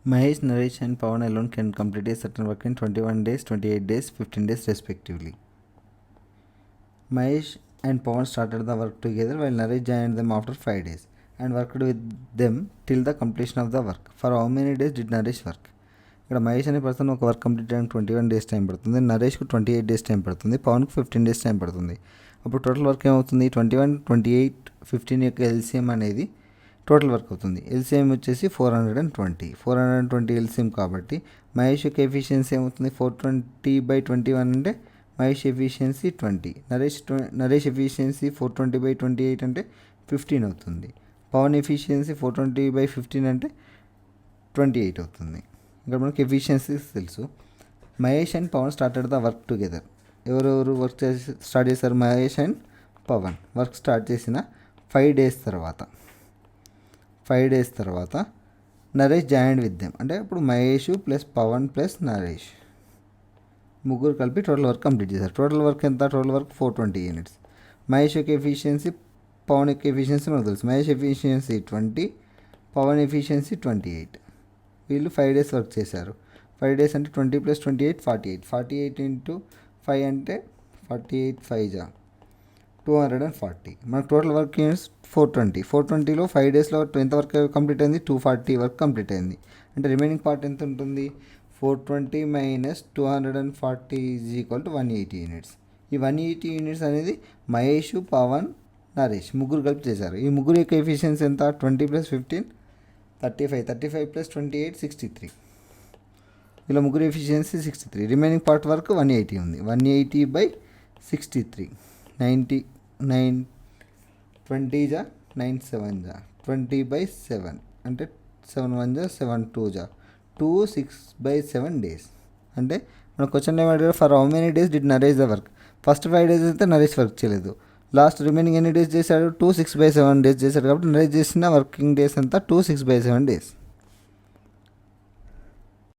Mahesh, Naresh and Pawan alone can complete a certain work in 21 days, 28 days, 15 days respectively. Mahesh and Pawan started the work together while Naresh joined them after 5 days and worked with them till the completion of the work. For how many days did Naresh work? ఇక్కడ మహేష్ అనే person ఒక work complete చేయడానికి 21 days time పడుతుంది, నరేష్కు 28 days time పడుతుంది, పవన్కు 15 days time పడుతుంది. అప్పుడు total work ఏమవుతుంది? 21, 28, 15 యొక్క ఎల్సిఎం అనేది టోటల్ వర్క్ అవుతుంది. ఎల్సిఎం వచ్చేసి 420 ఎల్సిఎం కాబట్టి మహేష్ యొక్క ఎఫిషియన్సీ ఏమవుతుంది? 420/21 అంటే మహేష్ ఎఫిషియన్సీ 20, నరేష్ ఎఫిషియన్సీ 420/28 అంటే 15 అవుతుంది. పవన్ ఎఫిషియన్సీ 420/15 అంటే 28 అవుతుంది. ఇక్కడ మనకి ఎఫిషియన్సీస్ తెలుసు. Mahesh and Pavan started the work together. ఎవరెవరు వర్క్ స్టార్ట్ చేశారు? Mahesh and Pavan work start చేసిన 5 డేస్ తర్వాత నరేష్ జాయిన్డ్ విత్ దెమ్. అంటే ఇప్పుడు మహేష్ ప్లస్ పవన్ ప్లస్ నరేష్ ముగ్గురు కలిపి టోటల్ వర్క్ కంప్లీట్ చేశారు. టోటల్ వర్క్ ఎంత? Total work 420 units. మహేష్ యొక్క ఎఫిషియన్సీ, పవన్ యొక్క ఎఫిషియన్సీ మనకు తెలుసు. Mahesh efficiency 20, Pavan efficiency 28. వీళ్ళు 5 డేస్ వర్క్ చేశారు. 5 డేస్ అంటే 20 + 28 48. 48 × 5 అంటే 48 5 240. మనకు టోటల్ వర్క్ యూనిట్స్ 420. 420లో 5 డేస్లో ఎంత వర్క్ కంప్లీట్ అయింది? 240 వర్క్ కంప్లీట్ అయింది. అంటే రిమైనింగ్ పార్ట్ ఎంత ఉంటుంది? 420 - 240 = 180 యూనిట్స్. ఈ 180 యూనిట్స్ అనేది మహేష్, పవన్, నరేష్ ముగ్గురు కలిపి చేశారు. ఈ ముగ్గురు యొక్క ఎఫిషియన్సీ ఎంత? 20 + 15 35. 35 + 28 63. ఇలా ముగ్గురు ఎఫిషియన్సీ 63. రిమైనింగ్ పార్ట్ వర్క్ 180 ఉంది. 180/63 99 20 9 7 20/7 అంటే 7 1 7 2 2 6/7 డేస్. అంటే మన క్వశ్చన్ ఏమంటారు? For how many days did Naresh the work? First 5 days అయితే నరేష్ వర్క్ చేయలేదు. లాస్ట్ రిమైనింగ్ ఎన్ని డేస్ చేశాడు? 2 6/7 డేస్ చేశాడు. కాబట్టి నరేష్ చేసిన వర్కింగ్ డేస్ అంతా 2 6/7 డేస్.